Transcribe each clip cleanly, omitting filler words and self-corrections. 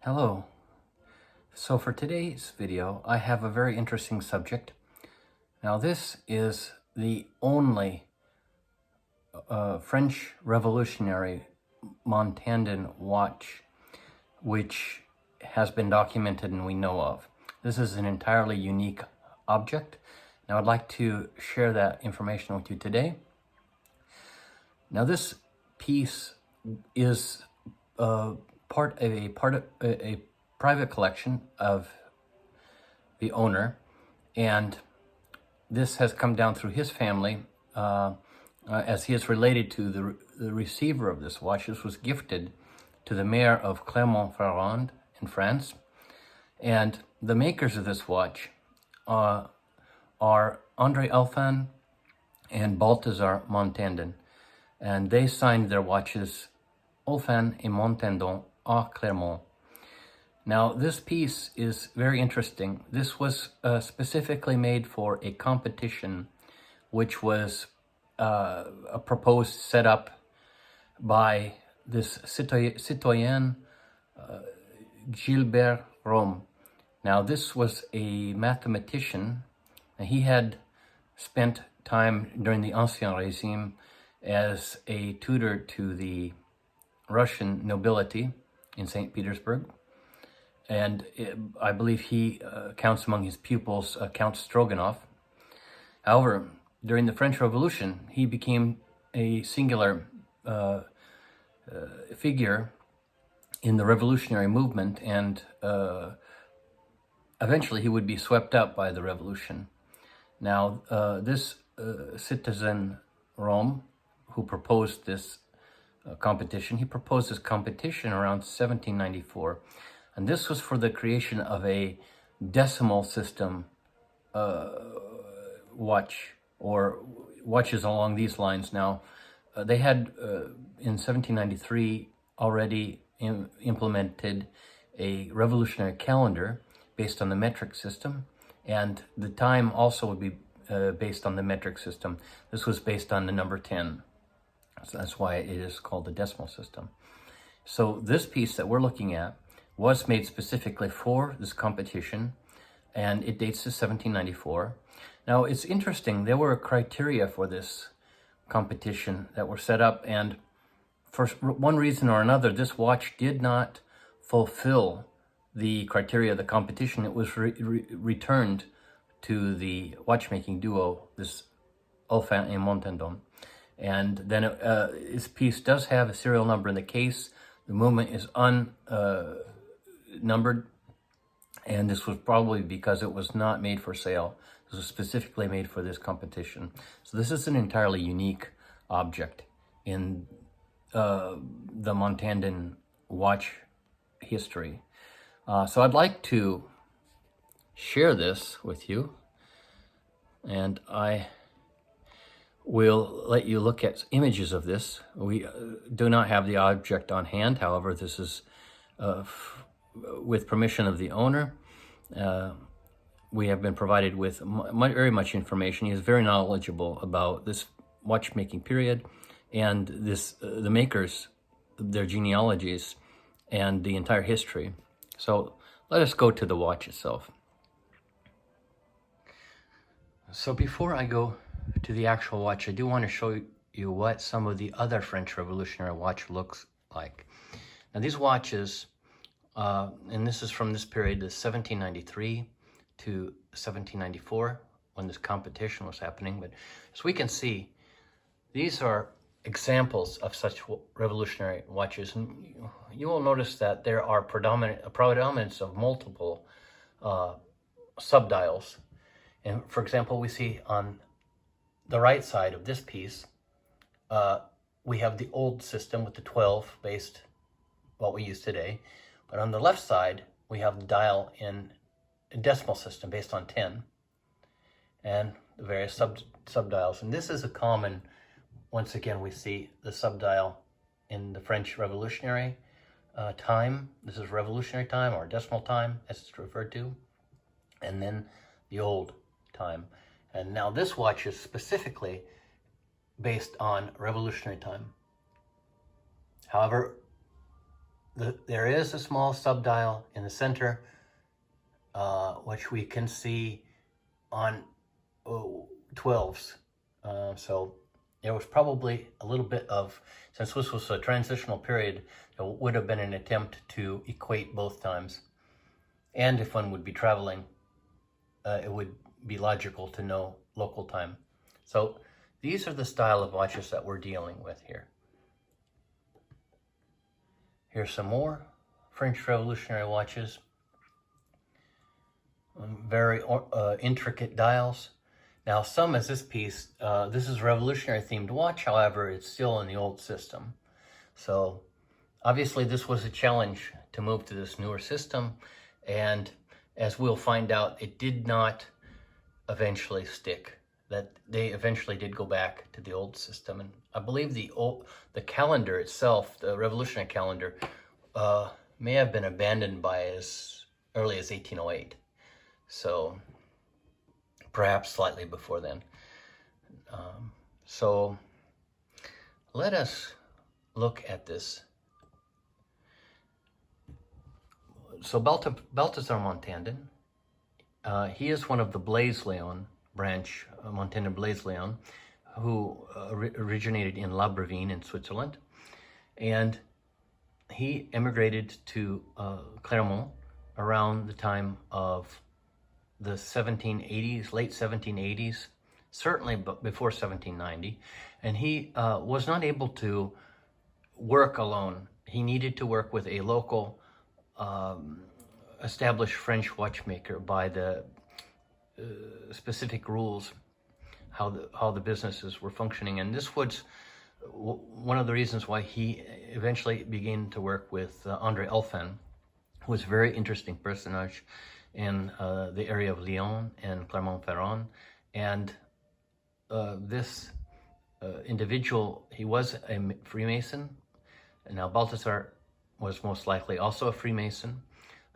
Hello. So for today's video, I have a very interesting subject. Now this is the only French revolutionary Montandon watch which has been documented and we know of. This is an entirely unique object. Now I'd like to share that information with you today. Now this piece is part of a private collection of the owner, and this has come down through his family as he is related to the receiver of this watch. This was gifted to the mayor of Clermont-Ferrand in France, and the makers of this watch are André Olphan and Balthazar Montandon, and they signed their watches Olphan et Montandon à Clermont. Now this piece is very interesting. This was specifically made for a competition which was a proposed setup by this Citizen Gilbert Romme. Now this was a mathematician, and he had spent time during the Ancien Régime as a tutor to the Russian nobility in St. Petersburg. And I believe he counts among his pupils Count Stroganov. However, during the French Revolution, he became a singular figure in the revolutionary movement, and eventually he would be swept up by the revolution. Now, this Citizen Rome, who proposed this competition, he proposed this competition around 1794. And this was for the creation of a decimal system watch, or watches along these lines. Now, they had in 1793 already implemented a revolutionary calendar based on the metric system, and the time also would be based on the metric system. This was based on the number 10. So that's why it is called the decimal system. So this piece that we're looking at was made specifically for this competition, and it dates to 1794. Now, it's interesting, there were criteria for this competition that were set up, and for one reason or another, this watch did not fulfill the criteria of the competition. It was returned to the watchmaking duo, this Olphan et Montandon. And then this piece does have a serial number in the case. The movement is numbered, and this was probably because it was not made for sale. This was specifically made for this competition. So this is an entirely unique object in the Montandon watch history. So I'd like to share this with you, and I will let you look at images of this. We do not have the object on hand. However, this is with permission of the owner. We have been provided with very much information. He is very knowledgeable about this watchmaking period and the makers, their genealogies, and the entire history. So let us go to the watch itself. So before I go to the actual watch, I do want to show you what some of the other French Revolutionary watch looks like. Now these watches, and this is from this period, the 1793 to 1794, when this competition was happening. But as we can see, these are examples of such revolutionary watches, and you will notice that there are a predominance of multiple subdials. And for example, we see on the right side of this piece, we have the old system with the 12 based what we use today. But on the left side, we have the dial in a decimal system based on 10 and the various subdials. And this is a common, once again, we see the subdial in the French Revolutionary time. This is revolutionary time, or decimal time as it's referred to. And then the old time. And now this watch is specifically based on revolutionary time. However, there is a small subdial in the center, which we can see on 12s. So there was probably a little bit of, since this was a transitional period, there would have been an attempt to equate both times. And if one would be traveling, it would be logical to know local time. So these are the style of watches that we're dealing with here. Here's some more French Revolutionary watches. Very intricate dials. Now, some as this piece, this is a revolutionary themed watch, however, it's still in the old system. So obviously this was a challenge to move to this newer system, and as we'll find out, it did not eventually stick. That they eventually did go back to the old system. And I believe the calendar itself, the revolutionary calendar, may have been abandoned by as early as 1808. So perhaps slightly before then. So let us look at this. So Balthazar Montandon, he is one of the Blaise Leon branch, Montandon Blaise Leon, who originated in La Brevine in Switzerland. And he emigrated to Clermont around the time of the 1780s, late 1780s, certainly before 1790. And he was not able to work alone. He needed to work with a local established French watchmaker by the specific rules, how the businesses were functioning. And this was one of the reasons why he eventually began to work with André Olphan, who was a very interesting personage in the area of Lyon and Clermont-Ferrand. And this individual, he was a Freemason. Now Balthazar was most likely also a Freemason.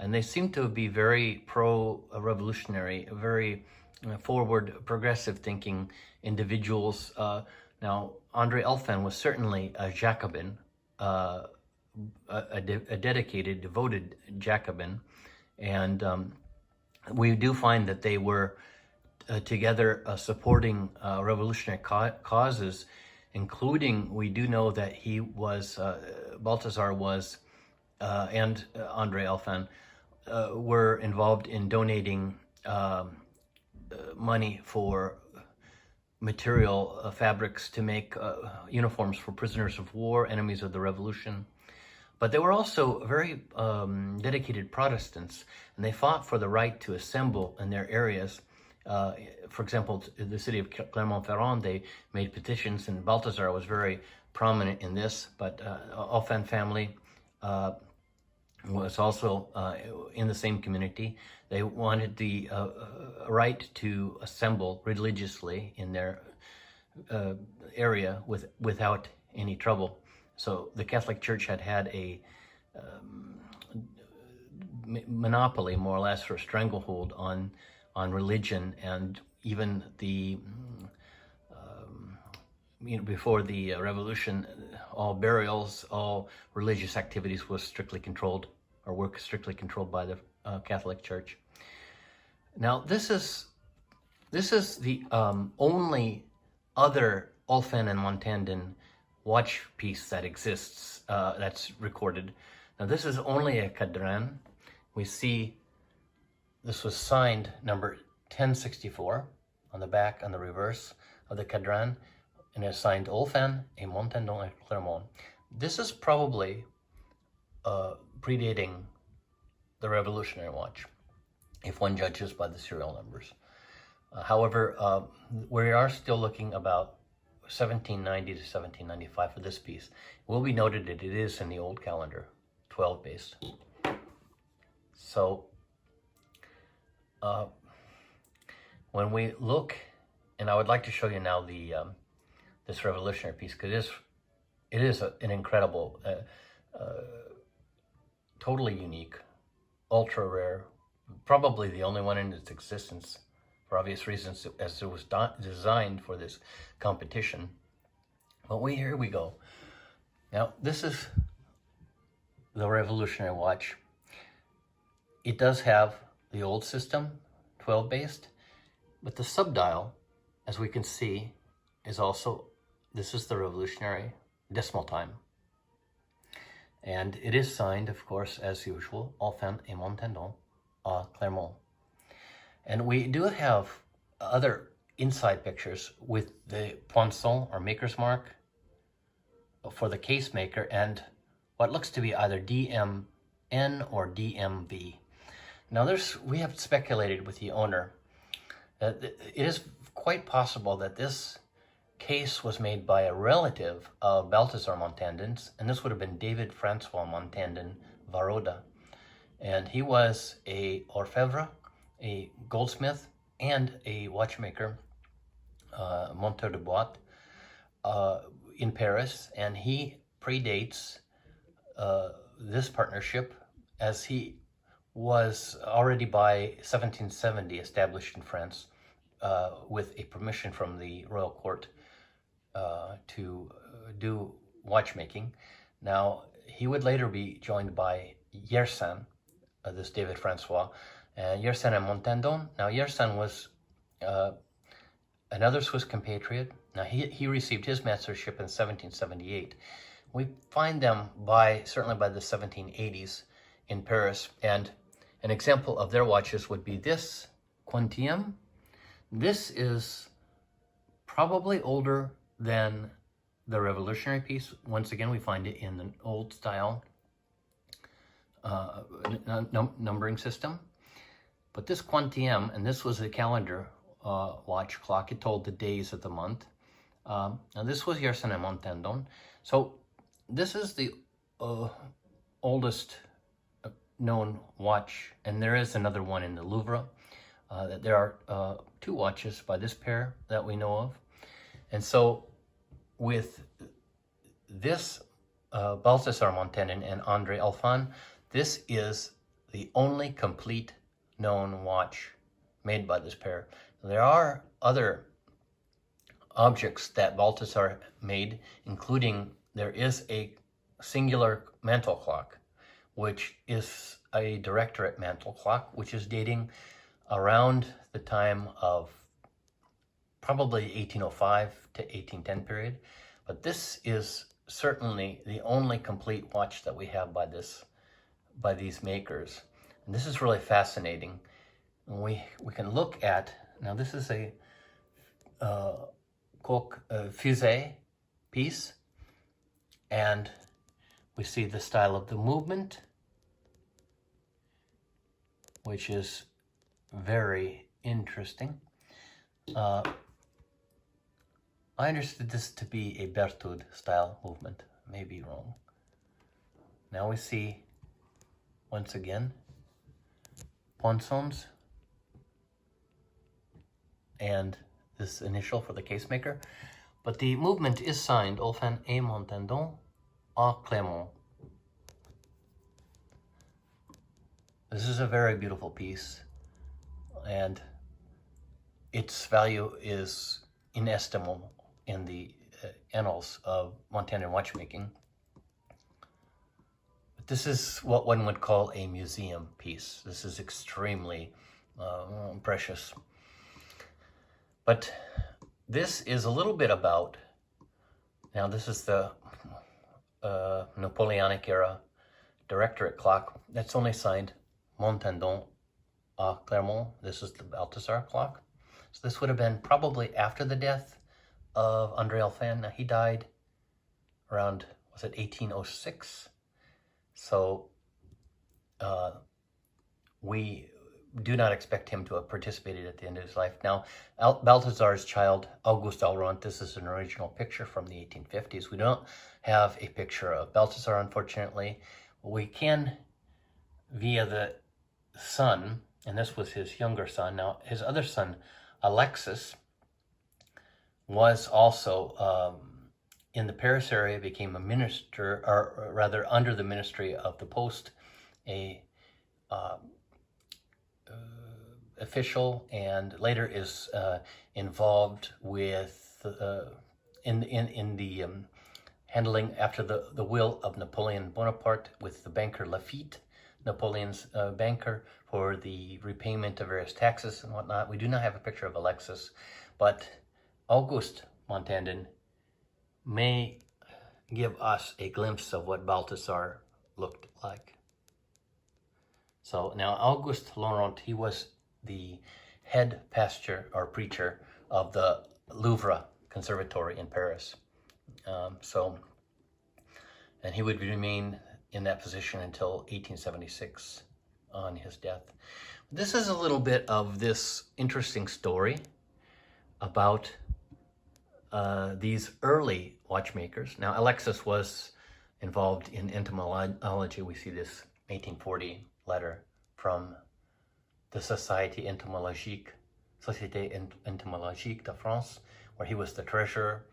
And they seem to be very pro-revolutionary, very forward, progressive thinking individuals. Now, André Olphan was certainly a Jacobin, a dedicated, devoted Jacobin. And we do find that they were together supporting revolutionary causes, including, we do know that he was, Balthazar was, and André Olphan were involved in donating money for material fabrics to make uniforms for prisoners of war, enemies of the revolution. But they were also very dedicated Protestants, and they fought for the right to assemble in their areas. For example, in the city of Clermont-Ferrand, they made petitions, and Balthazar was very prominent in this, but Olphan family was also in the same community. They wanted the right to assemble religiously in their area without any trouble. So the Catholic Church had a monopoly, more or less, or stranglehold on religion, and even the before the revolution, all burials, all religious activities was strictly controlled, or were strictly controlled by the Catholic Church. Now, this is the only other Olphan and Montandon watch piece that exists, that's recorded. Now, this is only a cadran. We see this was signed number 1064 on the back, on the reverse of the cadran, and it's signed Olphan et Montandon et Clermont. This is probably predating the Revolutionary watch, if one judges by the serial numbers. However, we are still looking about 1790 to 1795 for this piece. It will be noted that it is in the old calendar, 12 based. So when we look, and I would like to show you now the this revolutionary piece, because it is an incredible, totally unique, ultra rare, probably the only one in its existence, for obvious reasons, as it was designed for this competition. But here we go. Now, this is the revolutionary watch. It does have the old system, 12 based, but the subdial, as we can see, is also, this is the revolutionary decimal time. And it is signed, of course, as usual, Olphan et Montandon, Clermont. And we do have other inside pictures with the poinçon or maker's mark for the case maker and what looks to be either DMN or DMV. Now we have speculated with the owner that it is quite possible that this case was made by a relative of Balthazar Montandon's, and this would have been David Francois Montandon Varoda. And he was a orfèvre, a goldsmith, and a watchmaker, monteur de boîte, in Paris, and he predates this partnership, as he was already by 1770 established in France with a permission from the royal court to do watchmaking. Now, he would later be joined by Yersin, this David Francois, and Yersin and Montandon. Now, Yersin was another Swiss compatriot. Now, he received his mastership in 1778. We find them certainly by the 1780s in Paris, and an example of their watches would be this Quantième. This is probably older than the revolutionary piece. Once again, we find it in the old style numbering system. But this Quantième, and this was a calendar watch clock, it told the days of the month. Now this was Yersin and Montandon. So this is the oldest known watch, and there is another one in the Louvre. There are two watches by this pair that we know of. And so with this Balthazar Montandon and André Olphan, this is the only complete known watch made by this pair. There are other objects that Balthazar made, including there is a singular mantle clock, which is a directorate mantle clock, which is dating around the time of probably 1805 to 1810 period. But this is certainly the only complete watch that we have by these makers. And this is really fascinating. And we can look at, now this is a fusée piece, and we see the style of the movement, which is very interesting. I understood this to be a Berthoud style movement. May be wrong. Now we see, once again, poinçons and this initial for the case maker. But the movement is signed Olphan et Montandon à Clermont. This is a very beautiful piece, and its value is inestimable in the annals of Montandon watchmaking. But this is what one would call a museum piece. This is extremely precious. But this is a little bit about, now this is the Napoleonic era directorate clock that's only signed Montandon à Clermont. This is the Balthazar clock. So this would have been probably after the death of André Olphan. Now he died around, was it 1806? So we do not expect him to have participated at the end of his life. Now, Balthazar's child, Auguste Alront, this is an original picture from the 1850s. We don't have a picture of Balthazar, unfortunately. We can, via the son, and this was his younger son. Now, his other son, Alexis, was also in the Paris area, became a minister, or rather under the ministry of the post, a official, and later is involved with in the handling after the will of Napoleon Bonaparte with the banker Lafitte, Napoleon's banker, for the repayment of various taxes and whatnot. We do not have a picture of Alexis, but Auguste Montandon may give us a glimpse of what Balthazar looked like. So now Auguste Laurent, he was the head pastor or preacher of the Louvre Conservatory in Paris. And he would remain in that position until 1876 on his death. This is a little bit of this interesting story about these early watchmakers. Now, Alexis was involved in entomology. We see this 1840 letter from the Société Entomologique de France, where he was the treasurer,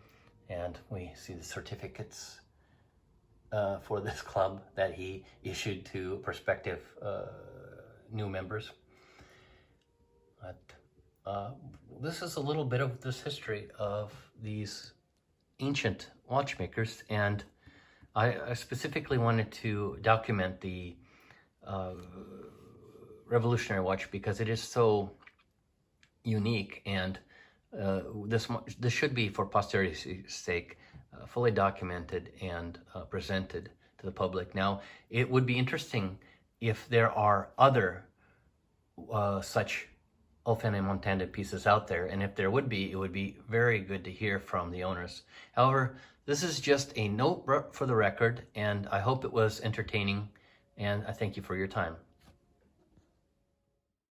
and we see the certificates for this club that he issued to prospective new members. But this is a little bit of this history of these ancient watchmakers, and I specifically wanted to document the revolutionary watch because it is so unique, and this should be, for posterity's sake, fully documented and presented to the public. Now, it would be interesting if there are other such Olphan and Montandon pieces out there, and if there would be, it would be very good to hear from the owners. However, this is just a note for the record, and I hope it was entertaining, and I thank you for your time.